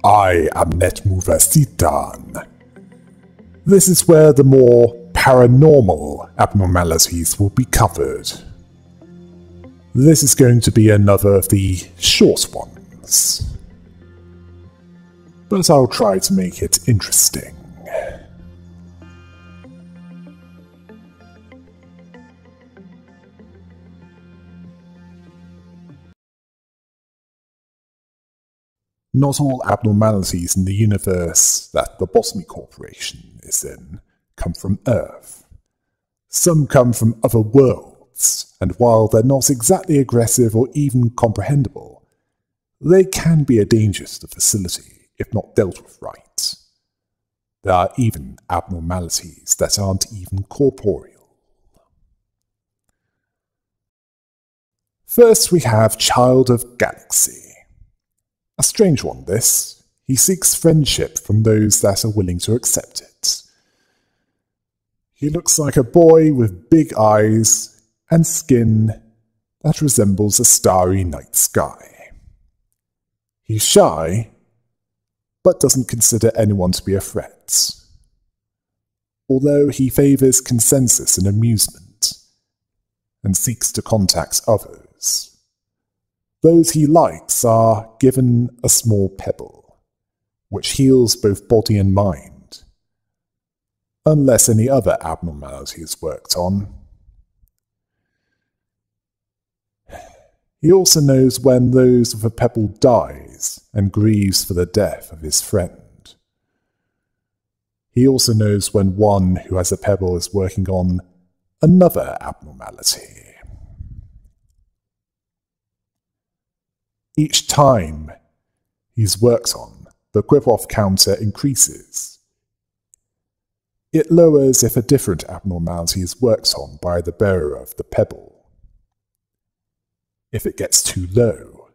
I am NetMoverSitan. This is where the more paranormal abnormalities will be covered. This is going to be another of the short ones, but I'll try to make it interesting. Not all abnormalities in the universe that the Lobotomy Corporation is in come from Earth. Some come from other worlds, and while they're not exactly aggressive or even comprehensible, they can be a danger to the facility if not dealt with right. There are even abnormalities that aren't even corporeal. First we have Child of Galaxy. A strange one, this. He seeks friendship from those that are willing to accept it. He looks like a boy with big eyes and skin that resembles a starry night sky. He's shy, but doesn't consider anyone to be a threat. Although he favors consensus and amusement, and seeks to contact others. Those he likes are given a small pebble, which heals both body and mind, unless any other abnormality is worked on. He also knows when those with a pebble dies and grieves for the death of his friend. He also knows when one who has a pebble is working on another abnormality. Each time he's worked on, the quip-off counter increases. It lowers if a different abnormality is worked on by the bearer of the pebble. If it gets too low,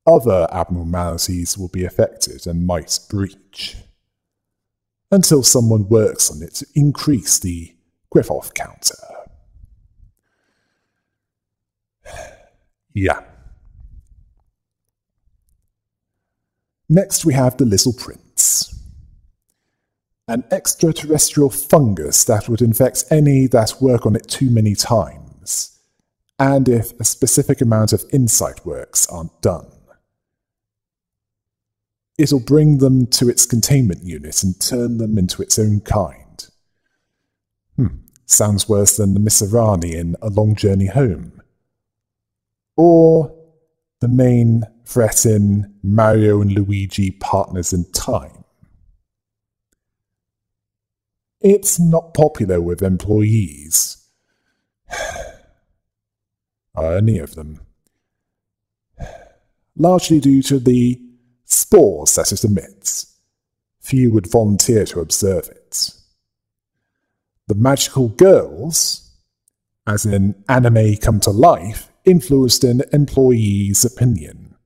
other abnormalities will be affected and might breach, until someone works on it to increase the quip-off counter. Yeah. Next we have the Little Prince. An extra-terrestrial fungus that would infect any that work on it too many times, and if a specific amount of insight works aren't done. It'll bring them to its containment unit and turn them into its own kind. Sounds worse than the Misirani in A Long Journey Home. Or the main threat in Mario and Luigi Partners in Time. It's not popular with employees. Or any of them. Largely due to the spores that it emits. Few would volunteer to observe it. The magical girls, as in anime come to life, influenced an employee's opinion,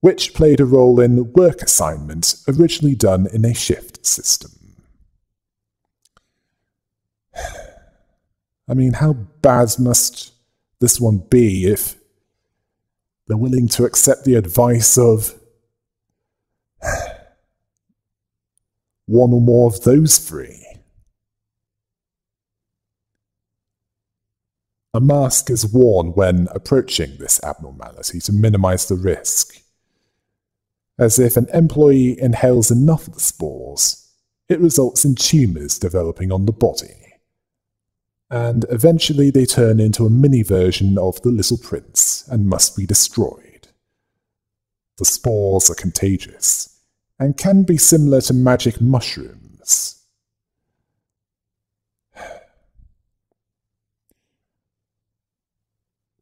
which played a role in work assignments originally done in a shift system. I mean, how bad must this one be if they're willing to accept the advice of one or more of those three? A mask is worn when approaching this abnormality to minimize the risk. As if an employee inhales enough of the spores, it results in tumors developing on the body. And eventually they turn into a mini version of the Little Prince and must be destroyed. The spores are contagious, and can be similar to magic mushrooms.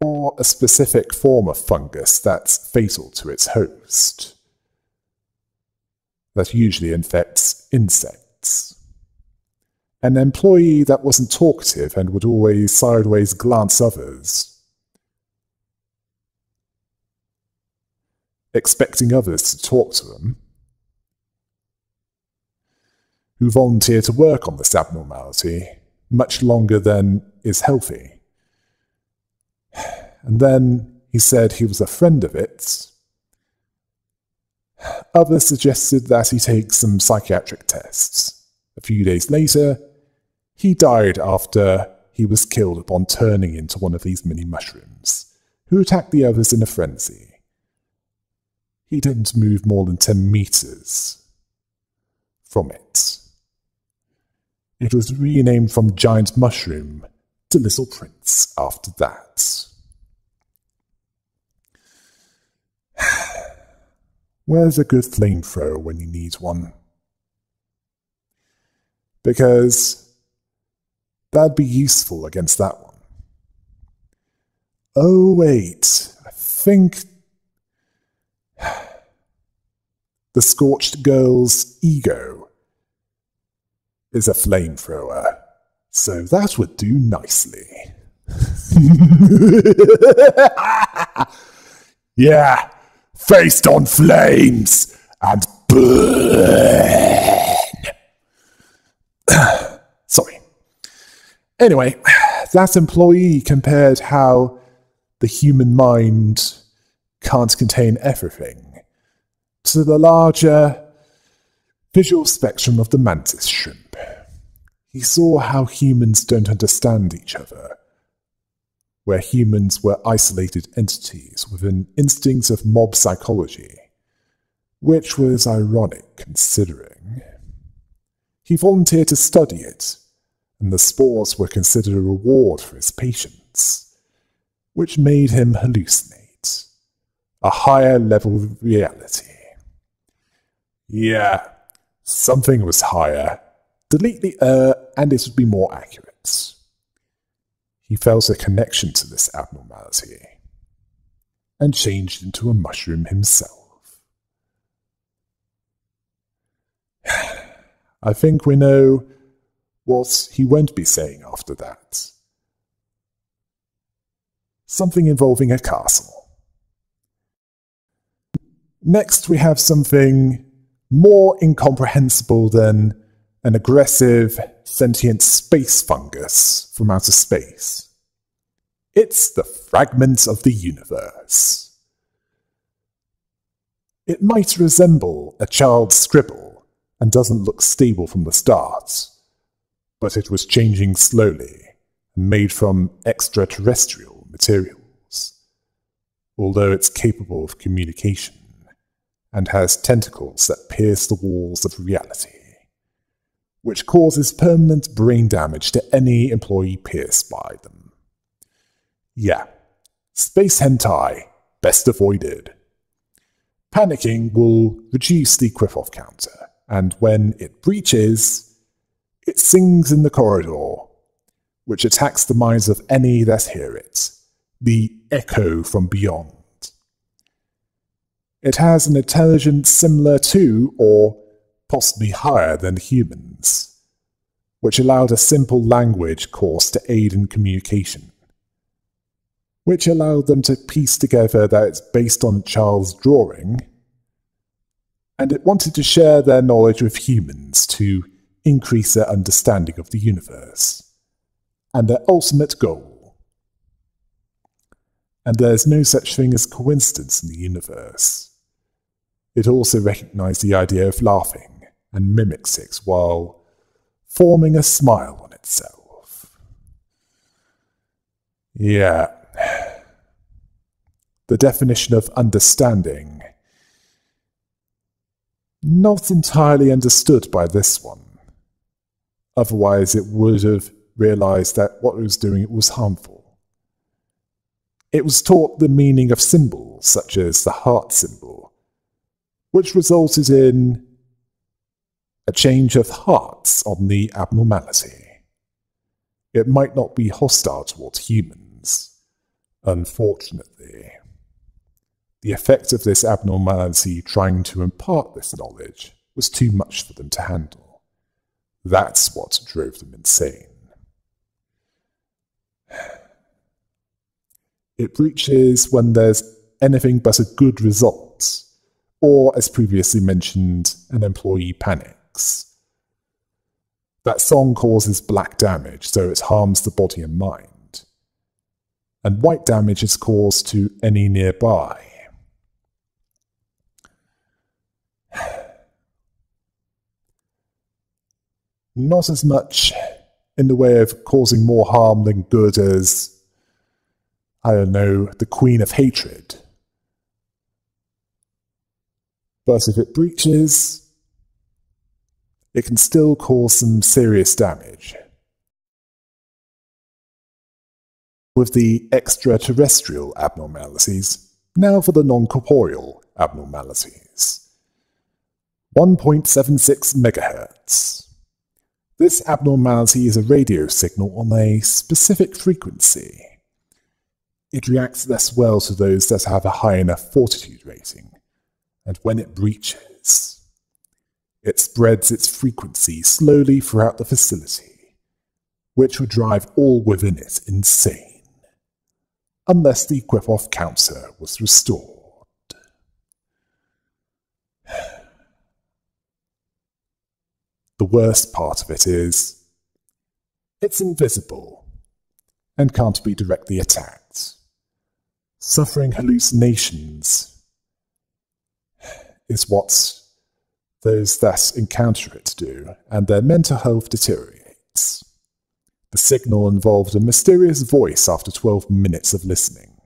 Or a specific form of fungus that's fatal to its host, that usually infects insects. An employee that wasn't talkative and would always sideways glance others, expecting others to talk to them, who volunteer to work on this abnormality much longer than is healthy. And then he said he was a friend of it. Others suggested that he take some psychiatric tests. A few days later, he died after he was killed upon turning into one of these mini mushrooms, who attacked the others in a frenzy. He didn't move more than 10 meters from it. It was renamed from Giant Mushroom to Little Prince after that. Where's a good flamethrower when you need one? Because that'd be useful against that one. Oh wait, I think the Scorched Girl's ego is a flamethrower, so that would do nicely. Yeah, faced on flames and burn. Sorry. Anyway, that employee compared how the human mind can't contain everything to the larger visual spectrum of the mantis shrimp. He saw how humans don't understand each other, where humans were isolated entities with an instinct of mob psychology, which was ironic considering. He volunteered to study it, and the spores were considered a reward for his patience, which made him hallucinate a higher level of reality. Yeah, something was higher. Delete the and it would be more accurate. He felt a connection to this abnormality, and changed into a mushroom himself. I think we know what he won't be saying after that. Something involving a castle. Next we have something more incomprehensible than an aggressive, sentient space fungus from outer space. It's the fragment of the universe. It might resemble a child's scribble and doesn't look stable from the start, but it was changing slowly and made from extra-terrestrial materials, although it's capable of communication and has tentacles that pierce the walls of reality, which causes permanent brain damage to any employee pierced by them. Yeah, space hentai, best avoided. Panicking will reduce the quiff-off counter, and when it breaches, it sings in the corridor, which attacks the minds of any that hear it, the echo from beyond. It has an intelligence similar to, or possibly higher than humans, which allowed a simple language course to aid in communication, which allowed them to piece together that it's based on a child's drawing, and it wanted to share their knowledge with humans to increase their understanding of the universe, and their ultimate goal. And there's no such thing as coincidence in the universe. It also recognized the idea of laughing and mimics it while forming a smile on itself. Yeah. The definition of understanding, not entirely understood by this one. Otherwise it would have realized that what it was doing was harmful. It was taught the meaning of symbols, such as the heart symbol, which resulted in a change of hearts on the abnormality. It might not be hostile towards humans, unfortunately. The effect of this abnormality trying to impart this knowledge was too much for them to handle. That's what drove them insane. It breaches when there's anything but a good result, or, as previously mentioned, an employee panics. That song causes black damage, so it harms the body and mind. And white damage is caused to any nearby. not as much in the way of causing more harm than good as, I don't know, the Queen of Hatred. But if it breaches, it can still cause some serious damage. With the extra-terrestrial abnormalities, now for the non-corporeal abnormalities. 1.76 MHz. This abnormality is a radio signal on a specific frequency. It reacts less well to those that have a high enough fortitude rating, and when it breaches, it spreads its frequency slowly throughout the facility, which would drive all within it insane, unless the equip-off counter was restored. The worst part of it is, it's invisible and can't be directly attacked. Suffering hallucinations is what those that encounter it do, and their mental health deteriorates. The signal involved a mysterious voice after 12 minutes of listening,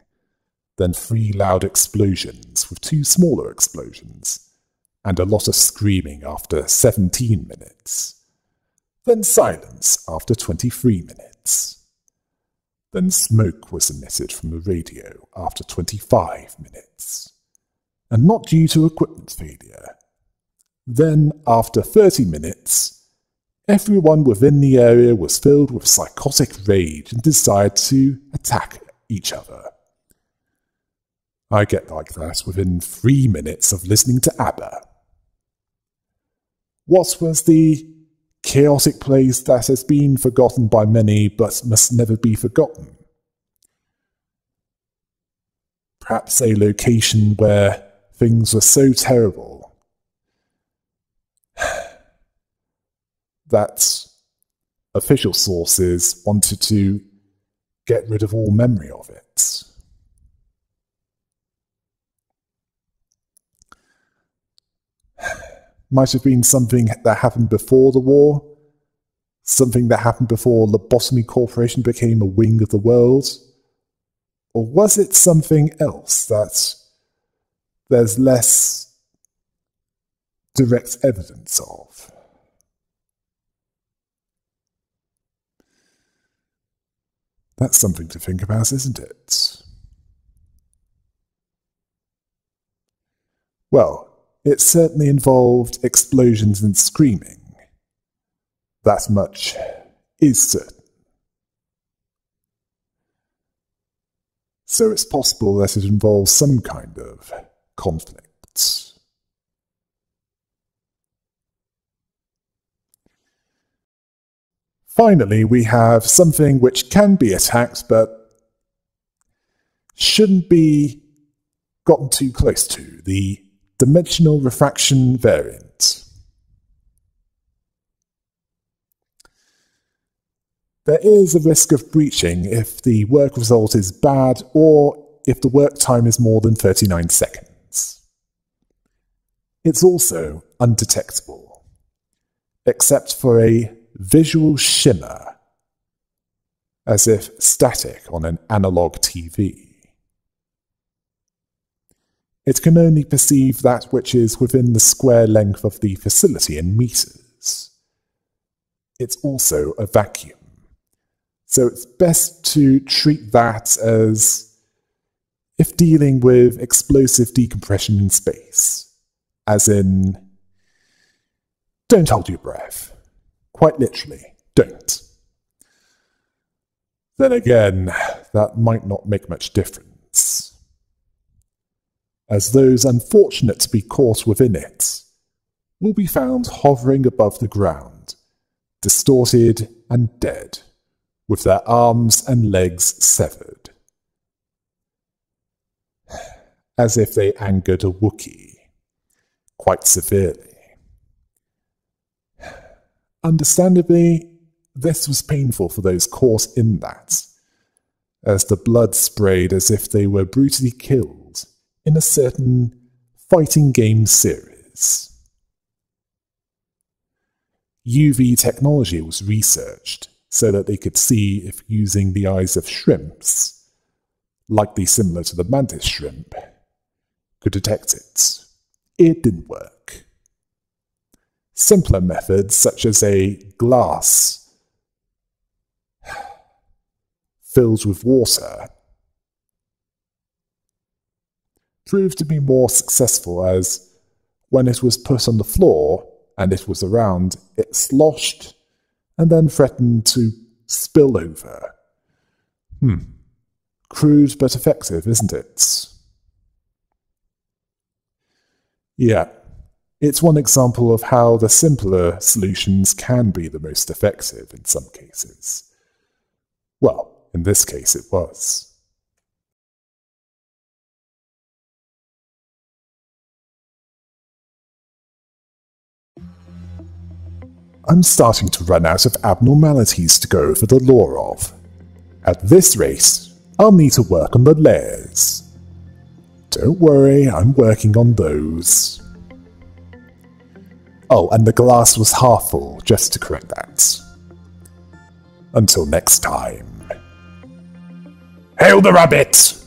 then 3 loud explosions with 2 smaller explosions, and a lot of screaming after 17 minutes, then silence after 23 minutes. Then smoke was emitted from the radio after 25 minutes, and not due to equipment failure. Then, after 30 minutes, everyone within the area was filled with psychotic rage and decided to attack each other. I get like that within 3 minutes of listening to ABBA. What was the chaotic place that has been forgotten by many but must never be forgotten? Perhaps a location where things were so terrible that official sources wanted to get rid of all memory of it. Might have been something that happened before the war, something that happened before Lobotomy Corporation became a wing of the world, or was it something else that there's less direct evidence of? That's something to think about, isn't it? Well, it certainly involved explosions and screaming. That much is certain. So it's possible that it involves some kind of conflict. Finally, we have something which can be attacked but shouldn't be gotten too close to, the dimensional refraction variant. There is a risk of breaching if the work result is bad or if the work time is more than 39 seconds. It's also undetectable, except for a visual shimmer, as if static on an analog TV. It can only perceive that which is within the square length of the facility in meters. It's also a vacuum, so it's best to treat that as if dealing with explosive decompression in space, as in, don't hold your breath. Quite literally, don't. Then again, that might not make much difference, as those unfortunate to be caught within it will be found hovering above the ground, distorted and dead, with their arms and legs severed, as if they angered a Wookiee, quite severely. Understandably, this was painful for those caught in that, as the blood sprayed as if they were brutally killed in a certain fighting game series. UV technology was researched so that they could see if using the eyes of shrimps, likely similar to the mantis shrimp, could detect it. It didn't work. Simpler methods, such as a glass filled with water, proved to be more successful, as when it was put on the floor and it was around, it sloshed and then threatened to spill over. Crude but effective, isn't it? Yeah, it's one example of how the simpler solutions can be the most effective in some cases. Well, in this case it was. I'm starting to run out of abnormalities to go over the lore of. At this rate, I'll need to work on the layers. Don't worry, I'm working on those. Oh, and the glass was half full, just to correct that. Until next time. Hail the rabbit!